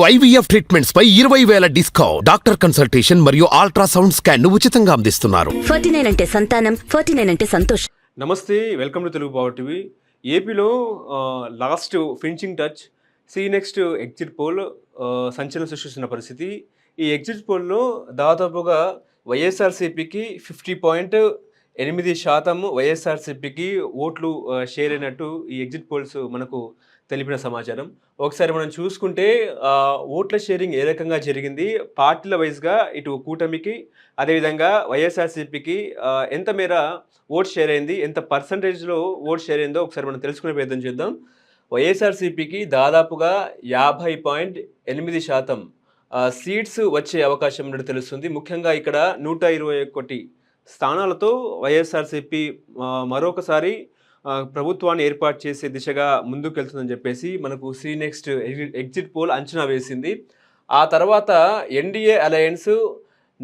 IVF treatments పై 20,000 discount. Doctor consultation మరియు ultrasound scan ఉచితంగా అందిస్తున్నారు. 49 అంటే సంతానం, 49 అంటే సంతోషం. నమస్తే, welcome to Telugu power TV. ఏపీలో last finishing touch next exit poll సంచలనం సృష్టిస్తున్న పరిస్థితి. ఈ ఎగ్జిట్ పోల్లో దాదాపుగా వైఎస్ఆర్సీపీకి 50.8% వైఎస్ఆర్సీపీకి ఓట్లు షేర్ అయినట్టు ఈ ఎగ్జిట్ పోల్స్ మనకు తెలిపిన సమాచారం. ఒకసారి మనం చూసుకుంటే ఓట్ల షేరింగ్ ఏ రకంగా జరిగింది, పార్టీల వైజ్గా ఇటు కూటమికి అదేవిధంగా వైఎస్ఆర్సీపీకి ఎంత మేర ఓట్ షేర్ అయింది, ఎంత పర్సంటేజ్లో ఓట్ షేర్ అయిందో ఒకసారి మనం తెలుసుకునే ప్రయత్నం చేద్దాం. వైఎస్ఆర్సీపీకి దాదాపుగా 50.8% సీట్స్ వచ్చే అవకాశం ఉన్నట్టు తెలుస్తుంది. ముఖ్యంగా ఇక్కడ 121 స్థానాలతో వైఎస్ఆర్సీపీ మరొకసారి ప్రభుత్వాన్ని ఏర్పాటు చేసే దిశగా ముందుకెళ్తుందని చెప్పేసి మనకు నెక్స్ట్ ఎగ్జిట్ పోల్ అంచనా వేసింది. ఆ తర్వాత ఎన్డీఏ అలయన్స్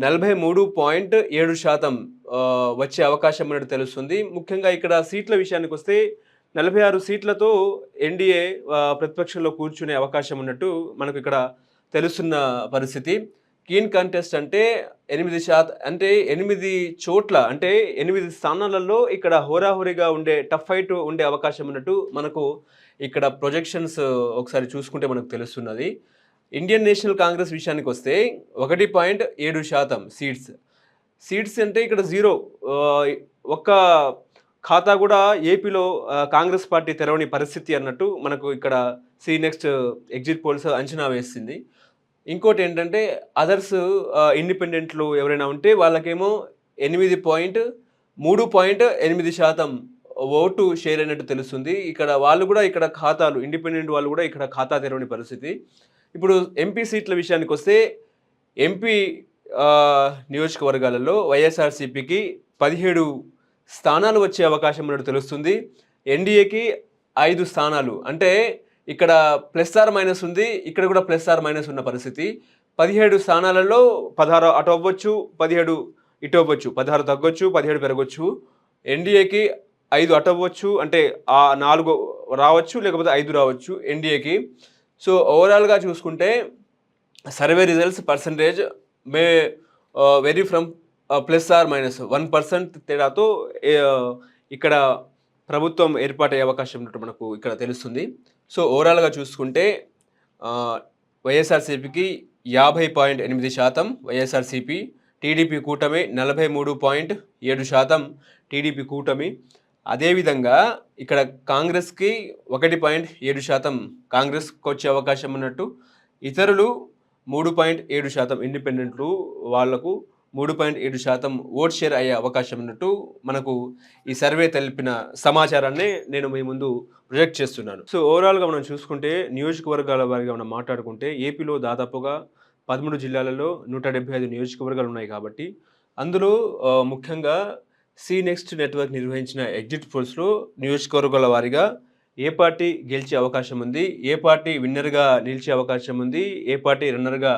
43.7% వచ్చే అవకాశం ఉన్నట్టు తెలుస్తుంది. ముఖ్యంగా ఇక్కడ సీట్ల విషయానికి వస్తే 46 సీట్లతో ఎన్డీఏ ప్రతిపక్షంలో కూర్చునే అవకాశం ఉన్నట్టు మనకు ఇక్కడ తెలుస్తున్న పరిస్థితి. కీన్ కంటెస్ట్ అంటే 8%, అంటే 8 చోట్ల, అంటే 8 స్థానాలలో ఇక్కడ హోరాహోరీగా ఉండే టఫ్ ఫైట్ ఉండే అవకాశం ఉన్నట్టు మనకు ఇక్కడ ప్రొజెక్షన్స్ ఒకసారి చూసుకుంటే మనకు తెలుస్తున్నది. ఇండియన్ నేషనల్ కాంగ్రెస్ విషయానికి వస్తే 1.7% సీట్స్ అంటే ఇక్కడ 0, ఒక్క ఖాతా కూడా ఏపీలో కాంగ్రెస్ పార్టీ తెరవని పరిస్థితి అన్నట్టు మనకు ఇక్కడ నెక్స్ట్ ఎగ్జిట్ పోల్స్ అంచనా వేసింది. ఇంకోటి ఏంటంటే అదర్స్ ఇండిపెండెంట్లు ఎవరైనా ఉంటే వాళ్ళకేమో 3.8% ఓటు షేర్ అయినట్టు తెలుస్తుంది. ఇక్కడ వాళ్ళు కూడా ఇక్కడ ఖాతాలు, ఇండిపెండెంట్ వాళ్ళు కూడా ఇక్కడ ఖాతా తెరవని పరిస్థితి. ఇప్పుడు ఎంపీ సీట్ల విషయానికి వస్తే ఎంపీ నియోజకవర్గాలలో వైఎస్ఆర్సీపీకి 17 స్థానాలు వచ్చే అవకాశం ఉన్నట్టు తెలుస్తుంది. ఎన్డీఏకి 5 స్థానాలు, అంటే ఇక్కడ +/- ఉంది, ఇక్కడ కూడా +/- ఉన్న పరిస్థితి. 17 స్థానాలలో 16 అటు అవ్వచ్చు, 17 ఇటు అవ్వచ్చు, 16 తగ్గొచ్చు, 17 పెరగొచ్చు. ఎన్డీఏకి 5 అటు అవ్వచ్చు, అంటే 4 రావచ్చు, లేకపోతే 5 రావచ్చు ఎన్డీఏకి. సో ఓవరాల్గా చూసుకుంటే survey results percentage May very from +/- 1% తేడాతో ఇక్కడ ప్రభుత్వం ఏర్పాటయ్యే అవకాశం ఉన్నట్టు మనకు ఇక్కడ తెలుస్తుంది. సో ఓవరాల్గా చూసుకుంటే వైఎస్ఆర్సీపీకి 50.8% వైఎస్ఆర్సీపీ, టీడీపీ కూటమి 43.7% టీడీపీ కూటమి. అదేవిధంగా ఇక్కడ కాంగ్రెస్కి 1.7% కాంగ్రెస్కి వచ్చే అవకాశం ఉన్నట్టు, ఇతరులు 3.7% ఇండిపెండెంట్లు వాళ్లకు 3.7% ఓట్ షేర్ అయ్యే అవకాశం ఉన్నట్టు మనకు ఈ సర్వే తెలిపిన సమాచారాన్ని నేను మీ ముందు ప్రొజెక్ట్ చేస్తున్నాను. సో ఓవరాల్గా మనం చూసుకుంటే నియోజకవర్గాల వారిగా మనం మాట్లాడుకుంటే ఏపీలో దాదాపుగా 13 జిల్లాలలో 175 నియోజకవర్గాలు ఉన్నాయి. కాబట్టి అందులో ముఖ్యంగా నెక్స్ట్ నెట్వర్క్ నిర్వహించిన ఎగ్జిట్ పోల్స్లో నియోజకవర్గాల వారిగా ఏ పార్టీ గెలిచే అవకాశం ఉంది, ఏ పార్టీ విన్నర్గా నిలిచే అవకాశం ఉంది, ఏ పార్టీ రన్నర్గా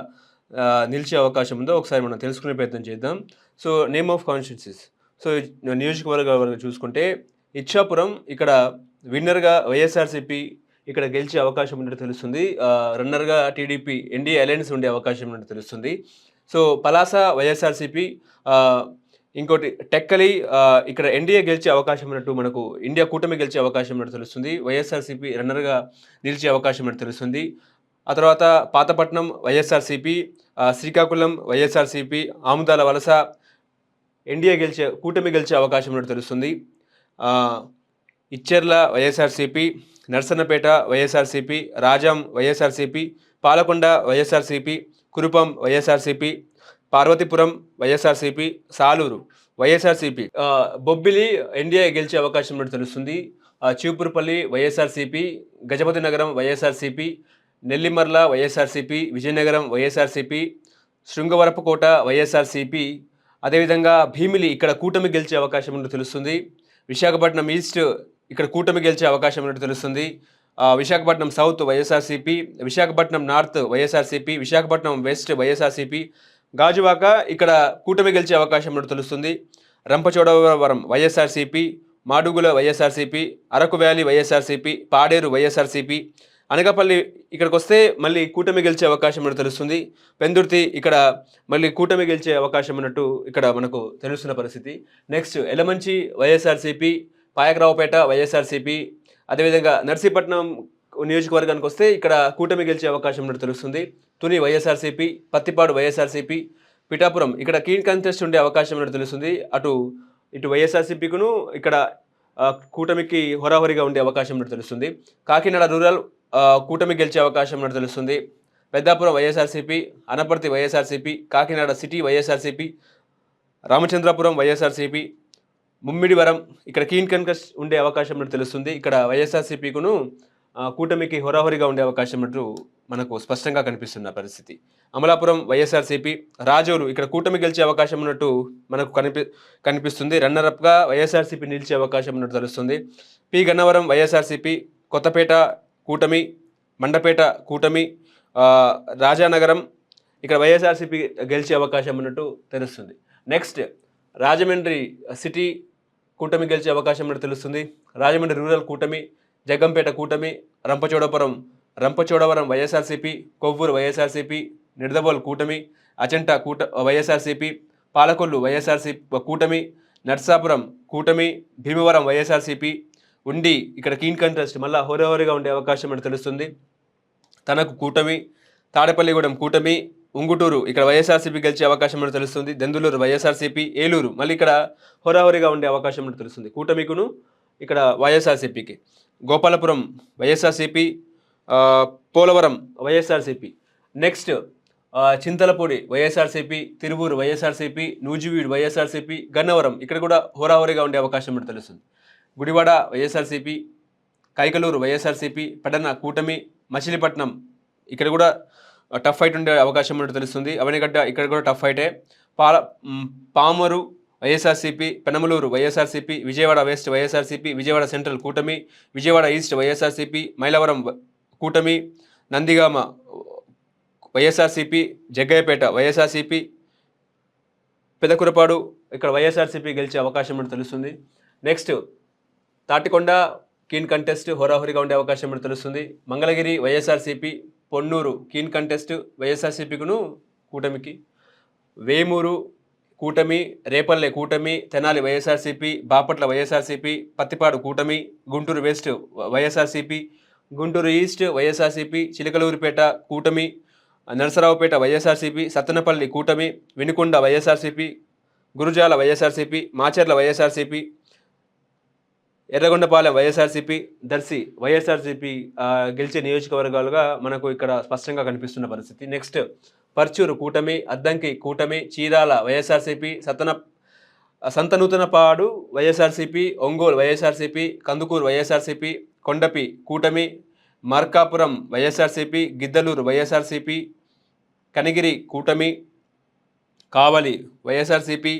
నిలిచే అవకాశం ఉందో ఒకసారి మనం తెలుసుకునే ప్రయత్నం చేద్దాం. So name of constituencies. So నియోజకవర్గాల వరకు చూసుకుంటే ఇచ్చాపురం ఇక్కడ విన్నర్గా వైఎస్ఆర్సీపీ ఇక్కడ గెలిచే అవకాశం ఉన్నట్టు తెలుస్తుంది. రన్నర్గా టీడీపీ ఎన్డీఏ అలయన్స్ ఉండే అవకాశం ఉన్నట్టు తెలుస్తుంది. సో పలాస వైఎస్ఆర్సీపీ, ఇంకోటి టెక్కలి ఇక్కడ ఎన్డీఏ గెలిచే అవకాశం ఉన్నట్టు మనకు ఇండియా కూటమి గెలిచే అవకాశం ఉన్నట్టు తెలుస్తుంది. వైఎస్ఆర్సీపీ రన్నర్గా నిలిచే అవకాశం ఉన్నట్టు తెలుస్తుంది. ఆ తర్వాత పాతపట్నం వైఎస్ఆర్సీపీ, శ్రీకాకుళం వైఎస్ఆర్సీపీ, ఆముదాల వలస ఎన్డీఏ కూటమి గెలిచే అవకాశం ఉన్నట్టు తెలుస్తుంది. ఇచ్చెర్ల వైఎస్ఆర్సీపీ, నర్సన్నపేట వైఎస్ఆర్సీపీ, రాజాం వైఎస్ఆర్సీపీ, పాలకొండ వైఎస్ఆర్సీపీ, కురుపం వైఎస్ఆర్సీపీ, పార్వతీపురం వైఎస్ఆర్సీపీ, సాలూరు వైఎస్ఆర్సీపీ, బొబ్బిలి ఎన్డీఏ గెలిచే అవకాశం ఉన్నట్టు తెలుస్తుంది. చీపురుపల్లి వైఎస్ఆర్సీపీ, గజపతి నగరం వైఎస్ఆర్సీపీ, నెల్లిమర్ల వైఎస్ఆర్సీపీ, విజయనగరం వైఎస్ఆర్సీపీ, శృంగవరపుకోట వైఎస్ఆర్సీపీ, అదేవిధంగా భీమిలి ఇక్కడ కూటమి గెలిచే అవకాశం ఉన్నట్టు తెలుస్తుంది. విశాఖపట్నం ఈస్ట్ ఇక్కడ కూటమి గెలిచే అవకాశం ఉన్నట్టు తెలుస్తుంది. Visakhapatnam south YSRCP, Visakhapatnam north YSRCP, Visakhapatnam west YSRCP, Gajuwaka ఇక్కడ కూటమి గెలిచే అవకాశం ఉన్నట్టు తెలుస్తుంది. రంపచోడవరం వైఎస్ఆర్సీపీ, మాడుగుల వైఎస్ఆర్సీపీ, అరకు వ్యాలీ వైఎస్ఆర్సీపీ, పాడేరు వైఎస్ఆర్సీపీ, అనకాపల్లి ఇక్కడికి వస్తే మళ్ళీ కూటమి గెలిచే అవకాశం ఉన్నట్టు తెలుస్తుంది. పెందుర్తి ఇక్కడ మళ్ళీ కూటమి గెలిచే అవకాశం ఉన్నట్టు ఇక్కడ మనకు తెలుస్తున్న పరిస్థితి. నెక్స్ట్ ఎలమంచి వైఎస్ఆర్సీపీ, పాయకరావుపేట వైఎస్ఆర్సీపీ, అదేవిధంగా నర్సీపట్నం నియోజకవర్గానికి వస్తే ఇక్కడ కూటమి గెలిచే అవకాశం ఉన్నట్టు తెలుస్తుంది. తుని వైఎస్ఆర్సీపీ, పత్తిపాడు వైఎస్ఆర్సీపీ, పిఠాపురం ఇక్కడ కీన్ కంటెస్ట్ ఉండే అవకాశం ఉన్నట్టు తెలుస్తుంది. ఇటు వైఎస్ఆర్సీపీకును ఇక్కడ కూటమికి హోరాహోరీగా ఉండే అవకాశం ఉన్నట్టు తెలుస్తుంది. కాకినాడ రూరల్ కూటమి గెలిచే అవకాశం ఉన్నట్టు తెలుస్తుంది. పెద్దాపురం వైఎస్ఆర్సీపీ, అనపర్తి వైఎస్ఆర్సీపీ, కాకినాడ సిటీ వైఎస్ఆర్సీపీ, రామచంద్రపురం వైఎస్ఆర్సీపీ, ముమ్మిడివరం ఇక్కడ కీన్ కంటెస్ట్ ఉండే అవకాశం ఉన్నట్టు తెలుస్తుంది. ఇక్కడ వైఎస్ఆర్సీపీకును కూటమికి హోరాహోరీగా ఉండే అవకాశం ఉన్నట్టు మనకు స్పష్టంగా కనిపిస్తున్న పరిస్థితి. అమలాపురం వైఎస్ఆర్సీపీ, రాజోలు ఇక్కడ కూటమి గెలిచే అవకాశం ఉన్నట్టు మనకు కనిపిస్తుంది. రన్నరప్గా వైఎస్ఆర్సీపీ నిలిచే అవకాశం ఉన్నట్టు తెలుస్తుంది. పి గన్నవరం వైఎస్ఆర్సీపీ, కొత్తపేట కూటమి, మండపేట కూటమి, రాజానగరం ఇక్కడ వైఎస్ఆర్సీపీ గెలిచే అవకాశం ఉన్నట్టు తెలుస్తుంది. నెక్స్ట్ రాజమండ్రి సిటీ కూటమి గెలిచే అవకాశం ఉన్నట్టు తెలుస్తుంది. రాజమండ్రి రూరల్ కూటమి, జగ్గంపేట కూటమి, రంపచోడవరం వైఎస్ఆర్సీపీ, కొవ్వూరు వైఎస్ఆర్సీపీ, నిడదవోలు కూటమి, అజంట వైఎస్ఆర్సీపీ, పాలకొల్లు వైఎస్ఆర్సీపీ కూటమి, నర్సాపురం కూటమి, భీమవరం వైఎస్ఆర్సీపీ, ఉండి ఇక్కడ కీన్ కంటెస్ట్ మళ్ళీ హోరాహోరీగా ఉండే అవకాశం అని తెలుస్తుంది. తనకు కూటమి, తాడేపల్లిగూడెం కూటమి, ఉంగుటూరు ఇక్కడ వైఎస్ఆర్సీపీ గెలిచే అవకాశం అని తెలుస్తుంది. దెందులూరు వైఎస్ఆర్సీపీ, ఏలూరు మళ్ళీ ఇక్కడ హోరాహోరీగా ఉండే అవకాశం అని తెలుస్తుంది కూటమికును ఇక్కడ వైఎస్ఆర్సీపీకి. గోపాలపురం వైఎస్ఆర్సీపీ, పోలవరం వైఎస్ఆర్సీపీ. నెక్స్ట్ చింతలపూడి వైఎస్ఆర్సీపీ, తిరువూరు వైఎస్ఆర్సీపీ, నూజివీడు వైఎస్ఆర్సీపీ, గన్నవరం ఇక్కడ కూడా హోరాహోరీగా ఉండే అవకాశం అని తెలుస్తుంది. గుడివాడ వైఎస్ఆర్సీపీ, కైకలూరు వైఎస్ఆర్సీపీ, పెడన కూటమి, మచిలీపట్నం ఇక్కడ కూడా టఫ్ ఫైట్ ఉండే అవకాశం ఉన్నట్టు తెలుస్తుంది. అవనిగడ్డ ఇక్కడ కూడా టఫ్ ఫైటే. పామరు వైఎస్ఆర్సీపీ, పెనమలూరు వైఎస్ఆర్సీపీ, విజయవాడ వెస్ట్ వైఎస్ఆర్సీపీ, విజయవాడ సెంట్రల్ కూటమి, విజయవాడ ఈస్ట్ వైఎస్ఆర్సీపీ, మైలవరం కూటమి, నందిగామ వైఎస్ఆర్సీపీ, జగ్గయ్యపేట వైఎస్ఆర్సీపీ, పెదకురపాడు ఇక్కడ వైఎస్ఆర్సీపీ గెలిచే అవకాశం ఉన్నట్టు తెలుస్తుంది. నెక్స్ట్ తాటికొండ కీన్ కంటెస్ట్ హోరాహోరీగా ఉండే అవకాశం ఉన్నట్టు తెలుస్తుంది. మంగళగిరి వైఎస్ఆర్సీపీ, పొన్నూరు కీన్ కంటెస్ట్ వైఎస్ఆర్సీపీకును కూటమికి, వేమూరు కూటమి, రేపల్లె కూటమి, తెనాలి వైఎస్ఆర్సీపీ, బాపట్ల వైఎస్ఆర్సీపీ, పత్తిపాడు కూటమి, గుంటూరు వెస్ట్ వైఎస్ఆర్సీపీ, గుంటూరు ఈస్ట్ వైఎస్ఆర్సీపీ, చిలకలూరిపేట కూటమి, నరసరావుపేట వైఎస్ఆర్సీపీ, సత్తెనపల్లి కూటమి, వినుకొండ వైఎస్ఆర్సీపీ, గురుజాల వైఎస్ఆర్సీపీ, మాచర్ల వైఎస్ఆర్సీపీ, ఎర్రగొండపాలెం వైఎస్ఆర్సీపీ, దర్శి వైఎస్ఆర్సీపీ గెలిచే నియోజకవర్గాలుగా మనకు ఇక్కడ స్పష్టంగా కనిపిస్తున్న పరిస్థితి. నెక్స్ట్ పర్చూరు కూటమి, అద్దంకి కూటమి, చీరాల వైఎస్ఆర్సీపీ, సంతనూతనపాడు వైఎస్ఆర్సీపీ, ఒంగోలు వైఎస్ఆర్సీపీ, కందుకూరు వైఎస్ఆర్సీపీ, కొండపి కూటమి, మార్కాపురం వైఎస్ఆర్సీపీ, గిద్దలూరు వైఎస్ఆర్సీపీ, కనిగిరి కూటమి, కావలి వైఎస్ఆర్సీపీ,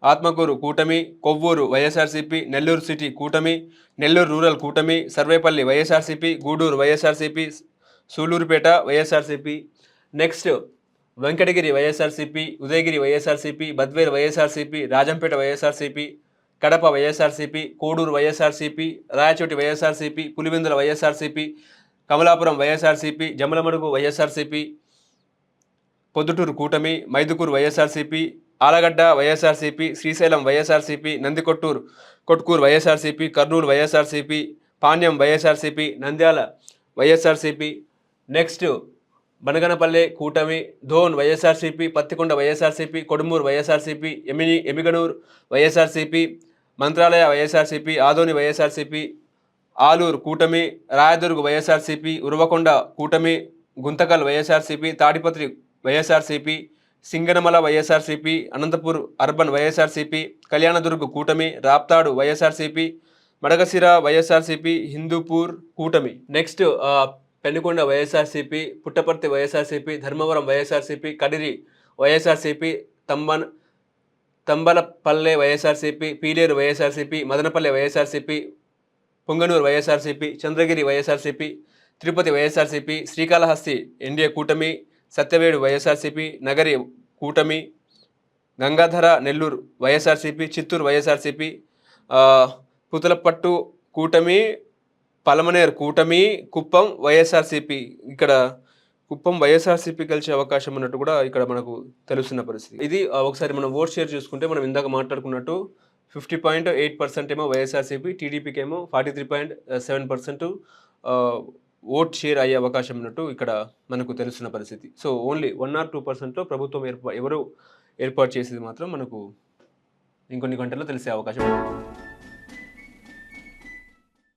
ఆత్మకూరు కూటమి, కొవ్వూరు వైఎస్ఆర్సీపీ, నెల్లూరు సిటీ కూటమి, నెల్లూరు రూరల్ కూటమి, సర్వేపల్లి వైఎస్ఆర్సీపీ, గూడూరు వైఎస్ఆర్సీపీ, సూలూరుపేట వైఎస్ఆర్సీపీ. నెక్స్ట్ వెంకటగిరి వైఎస్ఆర్సీపీ, ఉదయగిరి వైఎస్ఆర్సీపీ, బద్వేలు వైఎస్ఆర్సీపీ, రాజంపేట వైఎస్ఆర్సీపీ, కడప వైఎస్ఆర్సీపీ, కోడూరు వైఎస్ఆర్సీపీ, రాయచోటి వైఎస్ఆర్సీపీ, పులివెందుల వైఎస్ఆర్సీపీ, కమలాపురం వైఎస్ఆర్సీపీ, జమలమడుగు వైఎస్ఆర్సీపీ, పొద్దుటూరు కూటమి, మైదుకూరు వైఎస్ఆర్సీపీ, ఆలగడ్డ వైఎస్ఆర్సీపీ, శ్రీశైలం వైఎస్ఆర్సీపీ, కొట్కూరు వైఎస్ఆర్సీపీ, కర్నూలు వైఎస్ఆర్సీపీ, పాణ్యం వైఎస్ఆర్సీపీ, నంద్యాల వైఎస్ఆర్సీపీ. నెక్స్ట్ బనగనపల్లె కూటమి, ధోన్ వైఎస్ఆర్సీపీ, పత్తికొండ వైఎస్ఆర్సీపీ, కొడుమూరు వైఎస్ఆర్సీపీ, ఎమిగనూరు వైఎస్ఆర్సీపీ, మంత్రాలయ వైఎస్ఆర్సీపీ, ఆదోని వైఎస్ఆర్సీపీ, ఆలూరు కూటమి, రాయదుర్గ్ వైఎస్ఆర్సీపీ, ఉరవకొండ కూటమి, గుంతకల్ వైఎస్ఆర్సీపీ, తాడిపత్రి వైఎస్ఆర్సీపీ, సింగనమల వైఎస్ఆర్సీపీ, అనంతపూర్ అర్బన్ వైఎస్ఆర్సీపీ, కళ్యాణదుర్గ్ కూటమి, రాప్తాడు వైఎస్ఆర్సీపీ, మడగసిర వైఎస్ఆర్సీపీ, హిందూపూర్ కూటమి. నెక్స్ట్ పెనుకొండ వైఎస్ఆర్సీపీ, పుట్టపర్తి వైఎస్ఆర్సీపీ, ధర్మవరం వైఎస్ఆర్సీపీ, కడిరి వైఎస్ఆర్సీపీ, తంబలపల్లె వైఎస్ఆర్సీపీ, పీలేరు వైఎస్ఆర్సీపీ, మదనపల్లె వైఎస్ఆర్సీపీ, పొంగనూరు వైఎస్ఆర్సీపీ, చంద్రగిరి వైఎస్ఆర్సీపీ, తిరుపతి వైఎస్ఆర్సీపీ, శ్రీకాళహస్తి ఎన్డీఏ కూటమి, సత్యవేడు వైఎస్ఆర్సీపీ, నగరి కూటమి, గంగాధర నెల్లూరు వైఎస్ఆర్సీపీ, చిత్తూరు వైఎస్ఆర్సీపీ, పుతలపట్టు కూటమి, పలమనేర్ కూటమి, కుప్పం వైఎస్ఆర్సీపీ. ఇక్కడ కుప్పం వైఎస్ఆర్సీపీ కలిసే అవకాశం ఉన్నట్టు కూడా ఇక్కడ మనకు తెలుస్తున్న పరిస్థితి. ఇది ఒకసారి మనం ఓట్ షేర్ చూసుకుంటే మనం ఇందాక మాట్లాడుకున్నట్టు 50.8% ఏమో వైఎస్ఆర్సీపీ, టీడీపీకి ఏమో 43.7% ఓట్ షేర్ అయ్యే అవకాశం ఉన్నట్టు ఇక్కడ మనకు తెలుస్తున్న పరిస్థితి. సో ఓన్లీ 1 or 2%లో ప్రభుత్వం ఎవరు ఏర్పాటు చేసేది మాత్రం మనకు ఇంకొన్ని గంటల్లో తెలిసే అవకాశం ఉంది.